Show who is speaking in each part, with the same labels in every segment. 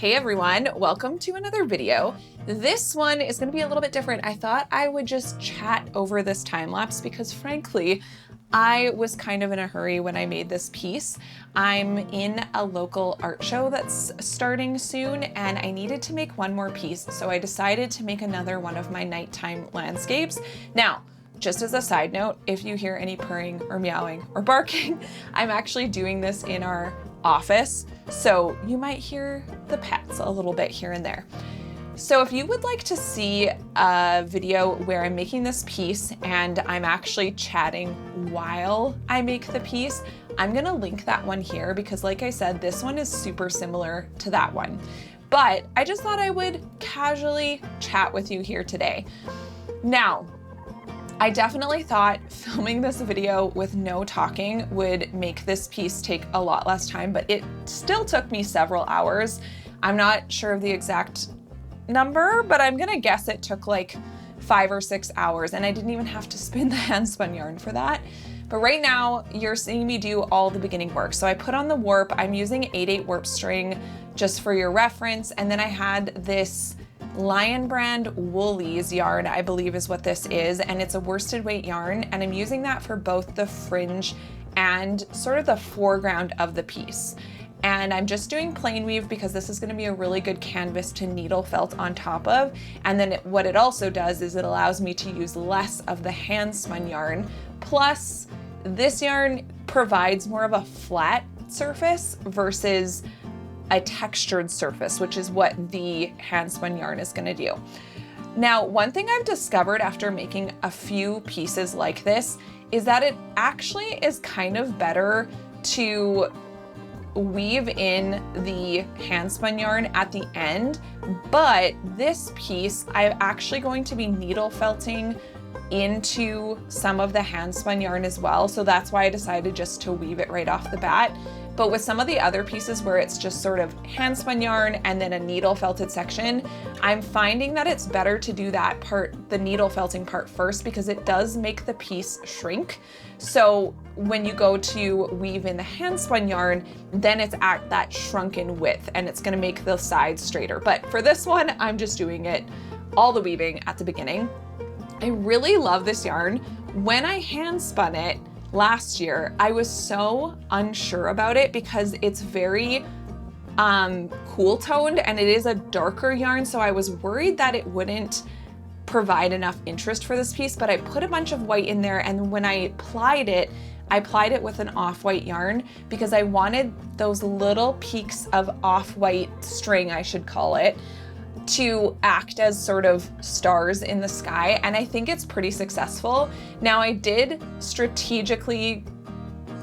Speaker 1: Hey everyone, welcome to another video. This one is gonna be a little bit different. I thought I would just chat over this time lapse because frankly, I was kind of in a hurry when I made this piece. I'm in a local art show that's starting soon and I needed to make one more piece. So I decided to make another one of my nighttime landscapes. Now, just as a side note, if you hear any purring or meowing or barking, I'm actually doing this in our office. So you might hear the pets a little bit here and there. So if you would like to see a video where I'm making this piece and I'm actually chatting while I make the piece, I'm gonna link that one here because like I said, this one is super similar to that one. But I just thought I would casually chat with you here today. Now, I definitely thought filming this video with no talking would make this piece take a lot less time, but it still took me several hours. I'm not sure of the exact number, but I'm gonna guess it took like 5 or 6 hours, and I didn't even have to spin the handspun yarn for that. But right now, you're seeing me do all the beginning work. So I put on the warp. I'm using 8/8 warp string just for your reference, and then I had this Lion brand Woolies yarn, I believe is what this is, and it's a worsted weight yarn, and I'm using that for both the fringe and sort of the foreground of the piece. And I'm just doing plain weave because this is going to be a really good canvas to needle felt on top of. And then what it also does is it allows me to use less of the hand spun yarn. Plus, this yarn provides more of a flat surface versus a textured surface, which is what the handspun yarn is gonna do. Now, one thing I've discovered after making a few pieces like this is that it actually is kind of better to weave in the handspun yarn at the end, but this piece, I'm actually going to be needle felting into some of the handspun yarn as well. So that's why I decided just to weave it right off the bat. But with some of the other pieces where it's just sort of handspun yarn and then a needle felted section, I'm finding that it's better to do that part, the needle felting part first, because it does make the piece shrink. So when you go to weave in the handspun yarn, then it's at that shrunken width and it's gonna make the sides straighter. But for this one, I'm just doing it all the weaving at the beginning. I really love this yarn. When I hand spun it last year, I was so unsure about it because it's very cool toned and it is a darker yarn. So I was worried that it wouldn't provide enough interest for this piece, but I put a bunch of white in there. And when I plied it with an off-white yarn because I wanted those little peaks of off-white string, I should call it, to act as sort of stars in the sky, and I think it's pretty successful. Now, I did strategically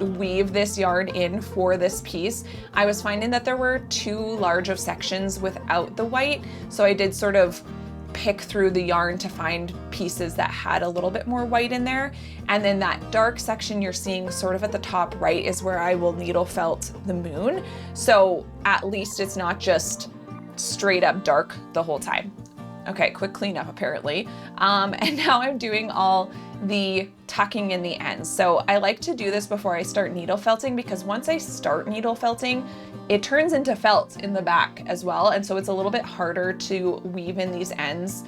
Speaker 1: weave this yarn in for this piece. I was finding that there were too large of sections without the white, so I did sort of pick through the yarn to find pieces that had a little bit more white in there. And then that dark section you're seeing sort of at the top right is where I will needle felt the moon. So at least it's not just straight up dark the whole time. Okay, quick cleanup apparently. And now I'm doing all the tucking in the ends. So I like to do this before I start needle felting because once I start needle felting, it turns into felt in the back as well. And so it's a little bit harder to weave in these ends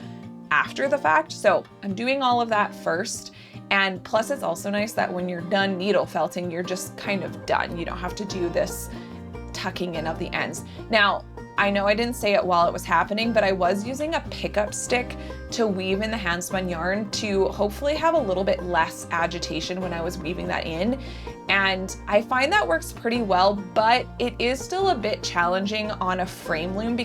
Speaker 1: after the fact. So I'm doing all of that first. And plus it's also nice that when you're done needle felting, you're just kind of done. You don't have to do this tucking in of the ends. Now, I know I didn't say it while it was happening, but I was using a pickup stick to weave in the handspun yarn to hopefully have a little bit less agitation when I was weaving that in. And I find that works pretty well, but it is still a bit challenging on a frame loom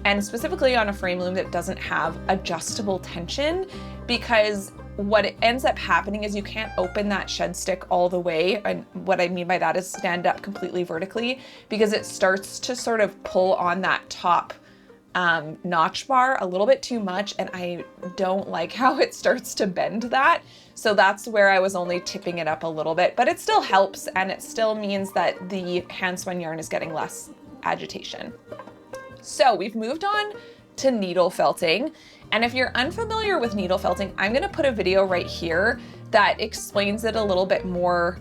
Speaker 1: and specifically on a frame loom that doesn't have adjustable tension, because what ends up happening is you can't open that shed stick all the way. And what I mean by that is stand up completely vertically, because it starts to sort of pull on that top notch bar a little bit too much. And I don't like how it starts to bend that. So that's where I was only tipping it up a little bit, but it still helps. And it still means that the handspun yarn is getting less agitation. So we've moved on to needle felting. And if you're unfamiliar with needle felting, I'm gonna put a video right here that explains it a little bit more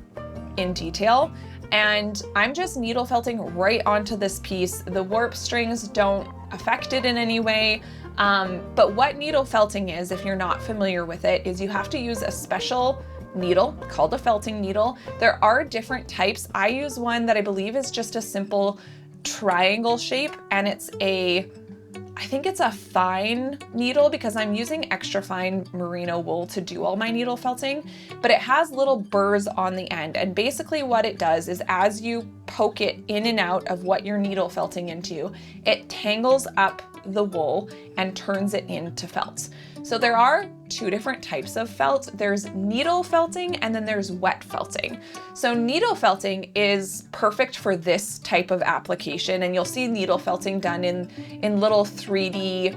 Speaker 1: in detail. And I'm just needle felting right onto this piece. The warp strings don't affect it in any way. But what needle felting is, if you're not familiar with it, is you have to use a special needle called a felting needle. There are different types. I use one that I believe is just a simple triangle shape, and I think it's a fine needle because I'm using extra fine merino wool to do all my needle felting, but it has little burrs on the end. And basically what it does is as you poke it in and out of what you're needle felting into, it tangles up the wool and turns it into felt. So there are two different types of felt. There's needle felting and then there's wet felting. So needle felting is perfect for this type of application, and you'll see needle felting done in little 3D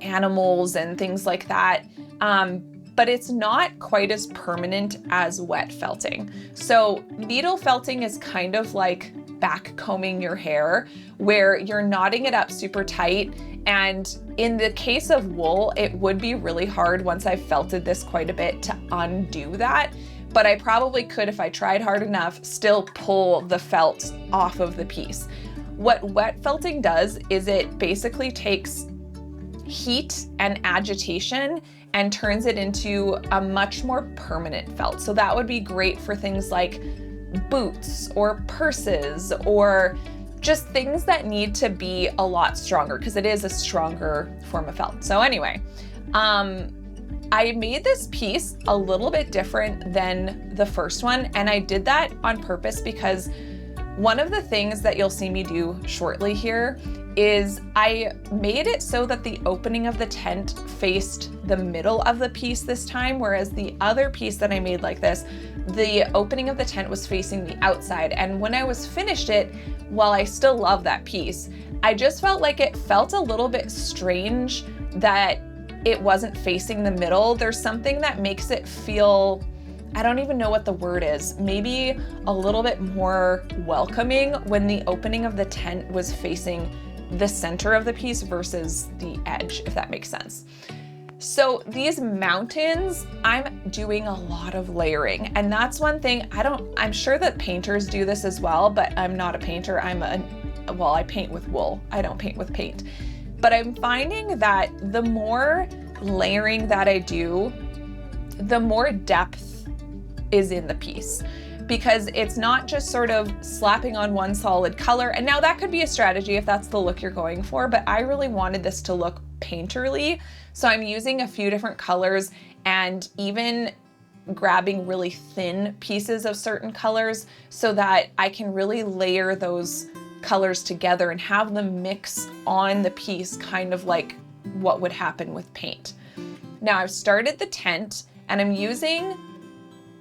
Speaker 1: animals and things like that. But it's not quite as permanent as wet felting. So needle felting is kind of like back combing your hair, where you're knotting it up super tight. And in the case of wool, it would be really hard once I've felted this quite a bit to undo that. But I probably could, if I tried hard enough, still pull the felt off of the piece. What wet felting does is it basically takes heat and agitation and turns it into a much more permanent felt. So that would be great for things like boots or purses or just things that need to be a lot stronger, because it is a stronger form of felt. So anyway, I made this piece a little bit different than the first one, and I did that on purpose because one of the things that you'll see me do shortly here is I made it so that the opening of the tent faced the middle of the piece this time, whereas the other piece that I made like this, the opening of the tent was facing the outside. And when I was finished it, while I still love that piece, I just felt like it felt a little bit strange that it wasn't facing the middle. There's something that makes it feel, I don't even know what the word is, maybe a little bit more welcoming when the opening of the tent was facing the center of the piece versus the edge, if that makes sense. So these mountains, I'm doing a lot of layering, and that's one thing I'm sure that painters do this as well, but I'm not a painter. I paint with wool. I don't paint with paint. But I'm finding that the more layering that I do, the more depth is in the piece, because it's not just sort of slapping on one solid color. And now that could be a strategy if that's the look you're going for, but I really wanted this to look painterly. So I'm using a few different colors and even grabbing really thin pieces of certain colors so that I can really layer those colors together and have them mix on the piece, kind of like what would happen with paint. Now I've started the tent and I'm using,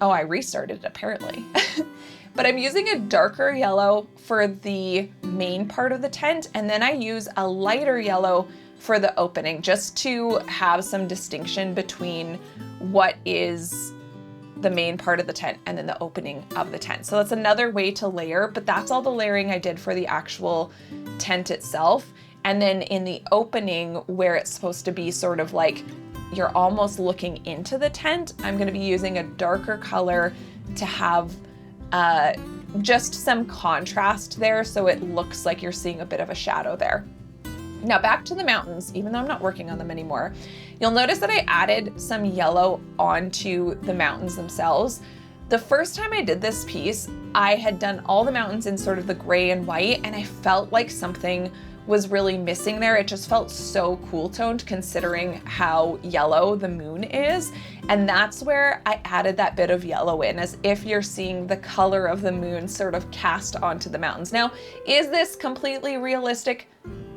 Speaker 1: I restarted it apparently, but I'm using a darker yellow for the main part of the tent, and then I use a lighter yellow for the opening, just to have some distinction between what is the main part of the tent and then the opening of the tent. So that's another way to layer, but that's all the layering I did for the actual tent itself. And then in the opening, where it's supposed to be sort of like you're almost looking into the tent, I'm going to be using a darker color to have just some contrast there, so it looks like you're seeing a bit of a shadow there. Now back to the mountains, even though I'm not working on them anymore, you'll notice that I added some yellow onto the mountains themselves. The first time I did this piece, I had done all the mountains in sort of the gray and white, and I felt like something was really missing there. It just felt so cool toned considering how yellow the moon is. And that's where I added that bit of yellow in, as if you're seeing the color of the moon sort of cast onto the mountains. Now, is this completely realistic?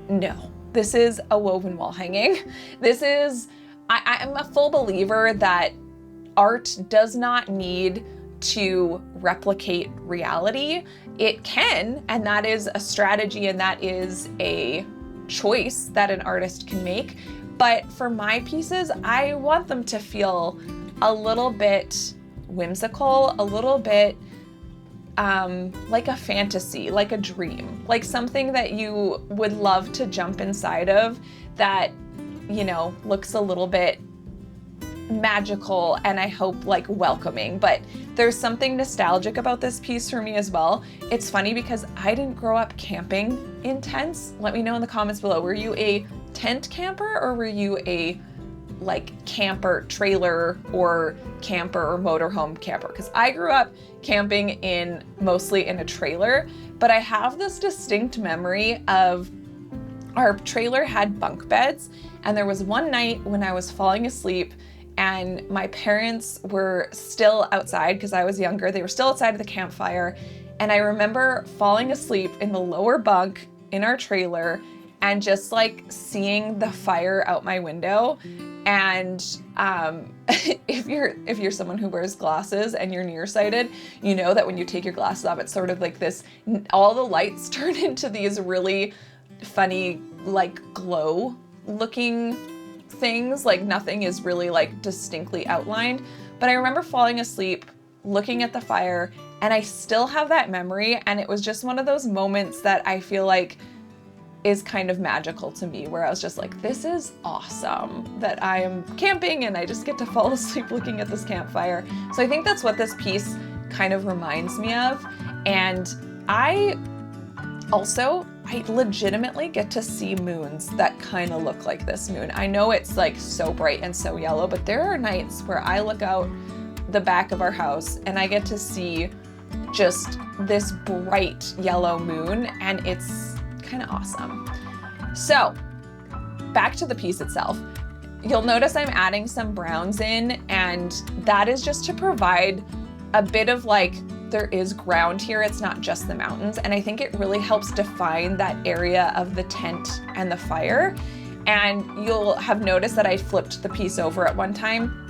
Speaker 1: No. This is a woven wall hanging. I'm a full believer that art does not need to replicate reality. It can, and that is a strategy and that is a choice that an artist can make. But for my pieces, I want them to feel a little bit whimsical, a little bit like a fantasy, like a dream, like something that you would love to jump inside of that, you know, looks a little bit magical and I hope like welcoming, but there's something nostalgic about this piece for me as well. It's funny because I didn't grow up camping in tents. Let me know in the comments below. Were you a tent camper or were you a like camper, trailer or camper or motorhome camper? Because I grew up camping mostly in a trailer, but I have this distinct memory of our trailer had bunk beds, and there was one night when I was falling asleep and my parents were still outside because I was younger. They were still outside of the campfire. And I remember falling asleep in the lower bunk in our trailer and just like seeing the fire out my window. And if you're someone who wears glasses and you're nearsighted, you know that when you take your glasses off, it's sort of like this, all the lights turn into these really funny, like glow looking things, like nothing is really like distinctly outlined. But I remember falling asleep, looking at the fire, and I still have that memory. And it was just one of those moments that I feel like is kind of magical to me, where I was just like, this is awesome that I am camping and I just get to fall asleep looking at this campfire. So I think that's what this piece kind of reminds me of. And I legitimately get to see moons that kind of look like this moon. I know it's like so bright and so yellow, but there are nights where I look out the back of our house and I get to see just this bright yellow moon, and it's kind of awesome. So back to the piece itself. You'll notice I'm adding some browns in, and that is just to provide a bit of like, there is ground here, it's not just the mountains. And I think it really helps define that area of the tent and the fire. And you'll have noticed that I flipped the piece over at one time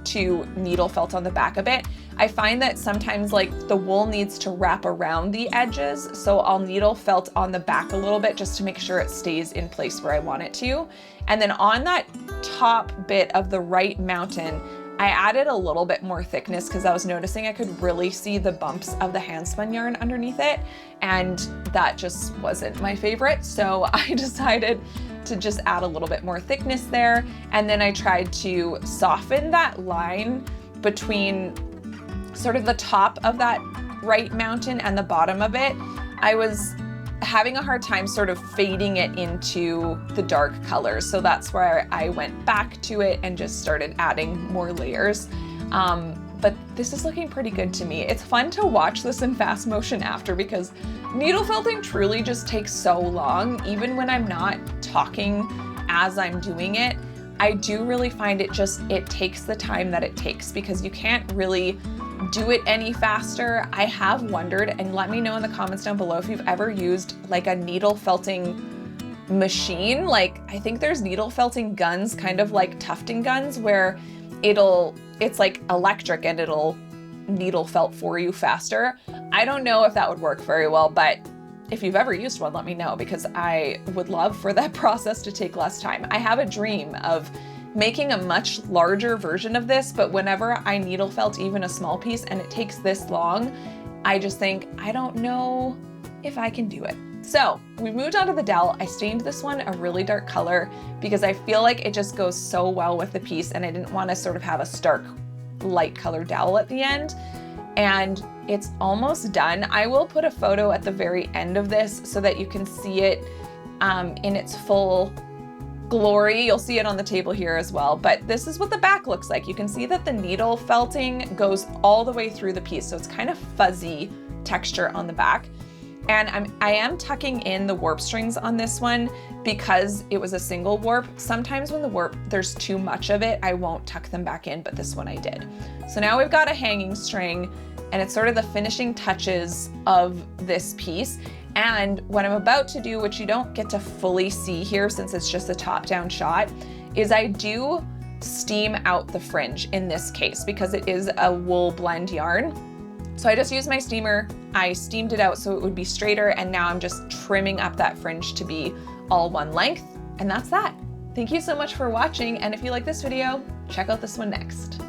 Speaker 1: to needle felt on the back a bit. I find that sometimes like the wool needs to wrap around the edges, so I'll needle felt on the back a little bit just to make sure it stays in place where I want it to. And then on that top bit of the right mountain, I added a little bit more thickness because I was noticing I could really see the bumps of the handspun yarn underneath it, and that just wasn't my favorite. So I decided to just add a little bit more thickness there. And then I tried to soften that line between sort of the top of that right mountain and the bottom of it. I was having a hard time sort of fading it into the dark colors. So that's where I went back to it and just started adding more layers. But this is looking pretty good to me. It's fun to watch this in fast motion after, because needle felting truly just takes so long. Even when I'm not talking as I'm doing it, I do really find it takes the time that it takes, because you can't really do it any faster. I have wondered, and let me know in the comments down below if you've ever used like a needle felting machine. Like, I think there's needle felting guns, kind of like tufting guns, where it's like electric and it'll needle felt for you faster. I don't know if that would work very well, but if you've ever used one, let me know, because I would love for that process to take less time. I have a dream of making a much larger version of this, but whenever I needle felt even a small piece and it takes this long, I just think, I don't know if I can do it. So we moved on to the dowel. I stained this one a really dark color because I feel like it just goes so well with the piece, and I didn't want to sort of have a stark light color dowel at the end. And it's almost done. I will put a photo at the very end of this so that you can see it in its full glory. You'll see it on the table here as well, but this is what the back looks like. You can see that the needle felting goes all the way through the piece, so it's kind of fuzzy texture on the back. And I am tucking in the warp strings on this one because it was a single warp. Sometimes when the warp, there's too much of it, I won't tuck them back in, but this one I did. So now we've got a hanging string, and it's sort of the finishing touches of this piece. And what I'm about to do, which you don't get to fully see here since it's just a top-down shot, is I do steam out the fringe in this case because it is a wool blend yarn. So I just used my steamer, I steamed it out so it would be straighter, and now I'm just trimming up that fringe to be all one length, and that's that. Thank you so much for watching, and if you like this video, check out this one next.